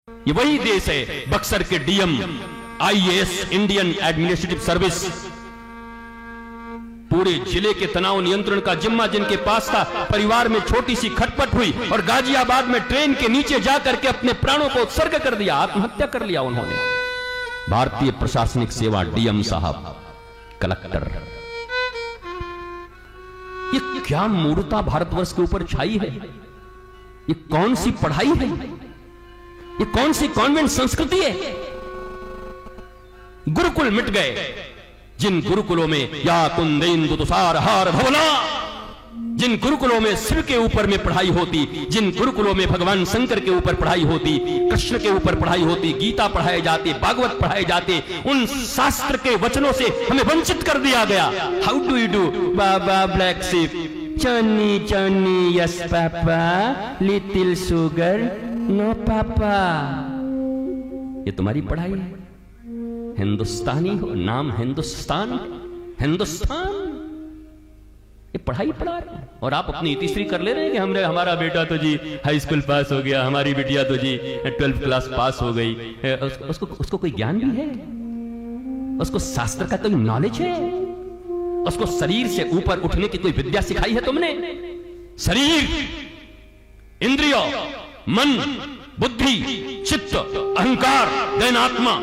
ये वही देश है बक्सर के DM IAS Indian administrative service, पूरे जिले के तनाव नियंत्रण का जिम्मा जिनके पास था। परिवार में छोटी सी खटपट हुई और गाजियाबाद में ट्रेन के नीचे जाकर के अपने प्राणों को उत्सर्ग कर दिया, आत्महत्या कर लिया उन्होंने। भारतीय प्रशासनिक सेवा डीएम साहब, कलेक्टर, ये क्या मूर्खता भारतवर्ष के ऊपर छाई है? ये कौन सी पढ़ाई है? ये कौन सी कॉन्वेंट संस्कृति है? गुरुकुल मिट गए, जिन गुरुकुलों में या कुंदेन्दु तुषार हार भवना, जिन गुरुकुलों में शिव के ऊपर में पढ़ाई होती, जिन गुरुकुलों में भगवान शंकर के ऊपर पढ़ाई होती, कृष्ण के ऊपर पढ़ाई होती, गीता पढ़ाए जाते, भागवत पढ़ाए जाते, उन शास्त्र के वचनों से हमें वंचित कर दिया गया। How do you do baa baa black sheep, Johnny Johnny yes papa, little sugar no papa. ये तुम्हारी पढ़ाई है? हिंदुस्तानी हो, नाम हिंदुस्तान, हिंदुस्तान, ये पढ़ाई पढ़ा रहे हैं और आप अपनी इतिश्री कर ले रहे हैं कि हमने, हमारा बेटा तो जी हाई स्कूल पास हो गया, हमारी बिटिया तो जी 12th क्लास पास हो गई। उसको कोई ज्ञान भी है? उसको शास्त्र का कोई नॉलेज है? उसको शरीर से ऊपर उठने की कोई विद्या सिखाई है तुमने? शरीर, इंद्रियों, मन, बुद्धि, चित्त, अहंकार, दैनात्मा,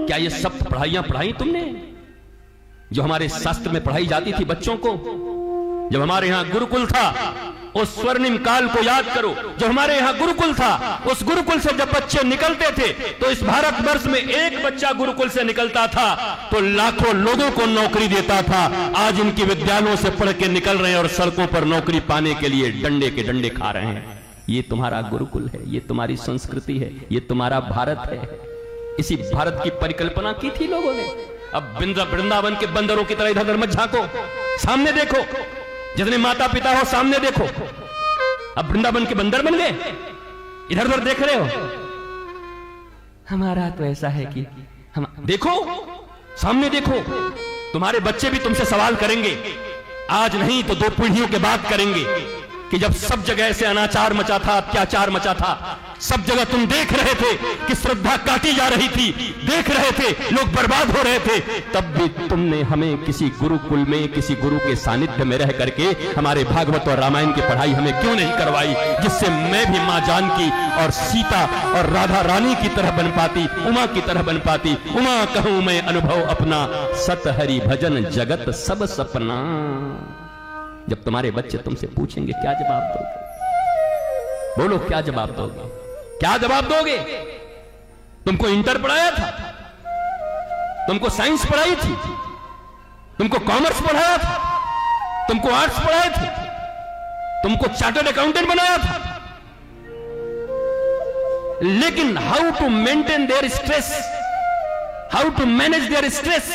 क्या ये सब पढ़ाइयां पढ़ाई तुमने जो हमारे शास्त्र में पढ़ाई जाती थी बच्चों को? जब हमारे यहां गुरुकुल था, उस स्वर्णिम काल को याद करो। जब हमारे यहां गुरुकुल था, उस गुरुकुल से जब बच्चे निकलते थे तो इस भारतवर्ष में एक बच्चा गुरुकुल से निकलता था तो लाखों लोगों को नौकरी देता था। आज इनके विद्यालयों से पढ़ के निकल रहे हैं और सड़कों पर नौकरी पाने के लिए डंडे के डंडे खा रहे हैं। ये तुम्हारा गुरुकुल है, ये तुम्हारी संस्कृति है, ये तुम्हारा भारत है। इसी भारत की परिकल्पना की थी लोगों ने। अब वृंदावन के बंदरों की तरह इधर उधर मत झांको, सामने देखो। जितने माता पिता हो सामने देखो। अब वृंदावन के बंदर बन गए, इधर उधर देख रहे हो। हमारा तो ऐसा है कि हम, देखो सामने देखो। तुम्हारे बच्चे भी तुमसे सवाल करेंगे, आज नहीं तो 2 पीढ़ियों के बाद करेंगे कि जब सब जगह से अनाचार मचा था, अत्याचार मचा था, सब जगह तुम देख रहे थे कि श्रद्धा काटी जा रही थी, देख रहे थे लोग बर्बाद हो रहे थे, तब भी तुमने हमें किसी गुरुकुल में, किसी गुरु के सानिध्य में रह करके हमारे भागवत और रामायण की पढ़ाई हमें क्यों नहीं करवाई, जिससे मैं भी मां जानकी और सीता और राधा रानी की तरह बन पाती, उमा की तरह बन पाती। उमा कहूं मैं अनुभव अपना, सत हरि भजन जगत सब सपना। जब तुम्हारे बच्चे तुमसे पूछेंगे क्या जवाब दोगे? बोलो क्या जवाब दोगे? क्या जवाब दोगे? तुमको इंटर पढ़ाया था, तुमको साइंस पढ़ाई थी, तुमको कॉमर्स पढ़ाया था, तुमको आर्ट्स पढ़ाए थे, तुमको चार्टर्ड अकाउंटेंट बनाया था, लेकिन how to maintain their stress, how to manage their stress,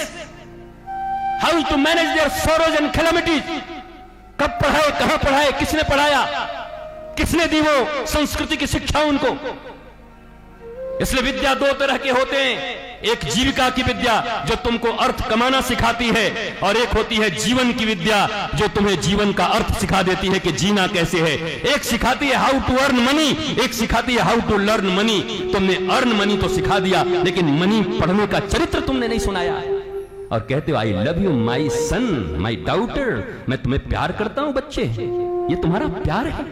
how to manage their sorrows and calamities, कब पढ़ाए, कहां पढ़ाए, किसने पढ़ाया, किसने दी वो संस्कृति की शिक्षा उनको? इसलिए विद्या 2 तरह के होते हैं। एक जीविका की विद्या जो तुमको अर्थ कमाना सिखाती है, और एक होती है जीवन की विद्या जो तुम्हें जीवन का अर्थ सिखा देती है कि जीना कैसे है। एक सिखाती है हाउ टू अर्न मनी, एक सिखाती है हाउ टू लर्न मनी। तुमने अर्न मनी तो सिखा दिया, लेकिन मनी पढ़ने का चरित्र तुमने नहीं सुनाया। और कहते हो I love you my son, my daughter, मैं तुम्हें प्यार करता हूं। बच्चे, ये तुम्हारा प्यार है,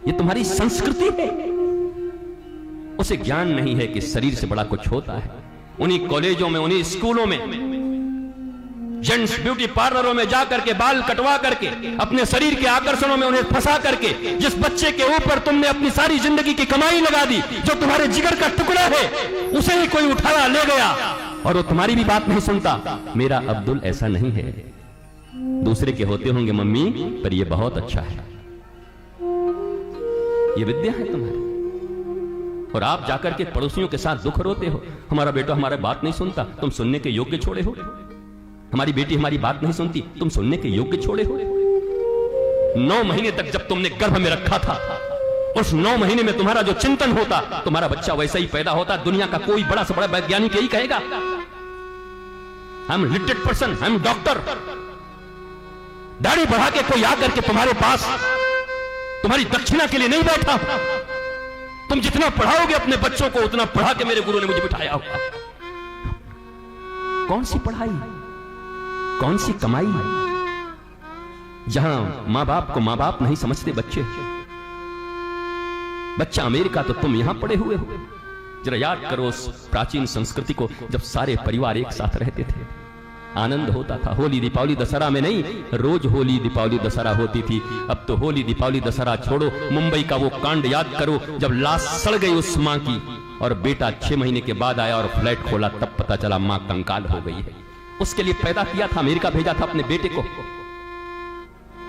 ये तुम्हारी संस्कृति है। उसे ज्ञान नहीं है कि शरीर से बड़ा कुछ होता है। उन्हीं कॉलेजों में, उन्हीं स्कूलों में, जेंट्स ब्यूटी पार्लरों में जाकर के बाल कटवा करके, अपने शरीर के आकर्षणों में उन्हें फंसा करके, जिस बच्चे के ऊपर तुमने अपनी सारी जिंदगी की कमाई लगा दी, जो तुम्हारे जिगर का टुकड़ा है, उसे ही कोई उठाया ले गया और वो तुम्हारी भी बात नहीं सुनता। मेरा अब्दुल ऐसा नहीं है, दूसरे के होते होंगे मम्मी, पर ये बहुत अच्छा है। ये विद्या है तुम्हारी। और आप जाकर के पड़ोसियों के साथ दुख रोते हो, हमारा बेटा हमारी बात नहीं सुनता, तुम सुनने के योग्य छोड़े हो। हमारी बेटी हमारी बात नहीं सुनती, तुम सुनने के योग्य छोड़े हो। 9 महीने तक जब तुमने गर्भ में रखा था, उस 9 महीने में तुम्हारा जो चिंतन होता, तुम्हारा बच्चा वैसा ही पैदा होता। दुनिया का कोई बड़ा से बड़ा वैज्ञानिक यही कहेगा, I am literate person, I am doctor. दाढ़ी बढ़ा के कोई आकर के तुम्हारे पास तुम्हारी दक्षिणा के लिए नहीं बैठा। तुम तुम जितना पढ़ाओगे अपने बच्चों को उतना पढ़ा के मेरे गुरु ने मुझे बिठाया होगा। कौन सी पढ़ाई, कौन सी कमाई, जहां मां बाप को मां बाप नहीं समझते बच्चे। बच्चा अमेरिका तो तुम यहां पड़े हुए हो। जरा याद करो उस प्राचीन संस्कृति को, जब सारे परिवार एक साथ रहते थे, आनंद होता था। होली दीपावली दशहरा में नहीं, रोज होली दीपावली दशहरा होती थी। अब तो होली दीपावली दशहरा छोड़ो, मुंबई का वो कांड याद करो जब लाश सड़ गई उस मां की और बेटा 6 महीने के बाद आया और फ्लैट खोला, तब पता चला मां कंकाल हो गई है। उसके लिए पैदा किया था, अमेरिका भेजा था अपने बेटे को।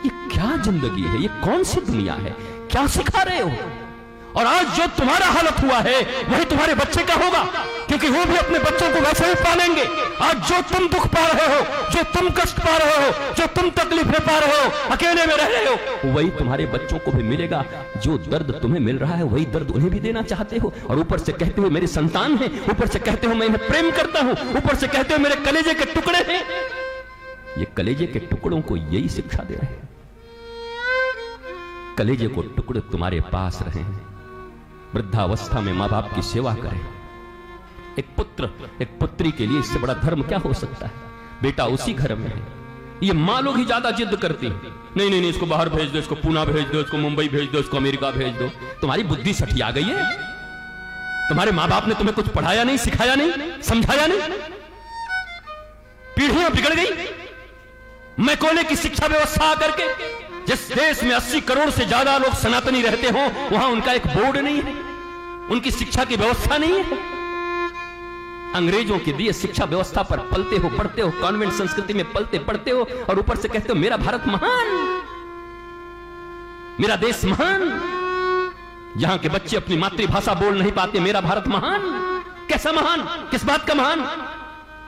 ये क्या जिंदगी है, ये कौन सी दुनिया है, क्या सिखा रहे हो? और आज जो तुम्हारा हालत हुआ है वही तुम्हारे बच्चे का होगा, क्योंकि वो भी अपने बच्चों को वैसे ही पालेंगे। आज जो तुम दुख पा रहे हो, जो तुम कष्ट पा रहे हो, जो तुम तकलीफें पा रहे हो, अकेले में रह रहे हो, वही तुम्हारे बच्चों को भी मिलेगा। जो दर्द तुम्हें मिल रहा है वही दर्द उन्हें भी देना चाहते हो। और ऊपर से कहते हो मेरे संतान हैं, ऊपर से कहते हो मैं इन्हें प्रेम करता हूं, ऊपर से कहते हो मेरे कलेजे के टुकड़े हैं। ये कलेजे के टुकड़ों को यही शिक्षा दे रहे हैं। कलेजे को टुकड़े तुम्हारे पास रहे हैं। वृद्धावस्था में मां बाप की सेवा करें। एक पुत्र एक पुत्री के लिए इससे बड़ा धर्म क्या हो सकता है? बेटा उसी घर में है। ये मां लोग ही ज्यादा जिद करती हैं, नहीं नहीं नहीं, इसको बाहर भेज दो, इसको पुणे भेज दो, इसको मुंबई भेज दो, इसको अमेरिका भेज दो। तुम्हारी बुद्धि सठिया गई है? तुम्हारे मां बाप ने तुम्हें कुछ पढ़ाया नहीं, सिखाया नहीं, समझाया नहीं? पीढ़ियां बिगड़ गई। मैकोले की शिक्षा व्यवस्था आकर के, जिस देश में 80 करोड़ से ज्यादा लोग सनातनी रहते हो, वहां उनका एक बोर्ड नहीं है, उनकी शिक्षा की व्यवस्था नहीं है। अंग्रेजों के दिए शिक्षा व्यवस्था पर पलते हो, पढ़ते हो, कॉन्वेंट संस्कृति में पलते पढ़ते हो, और ऊपर से कहते हो मेरा भारत महान, मेरा देश महान। जहां के बच्चे अपनी मातृभाषा बोल नहीं पाते, मेरा भारत महान। कैसा महान, किस बात का महान?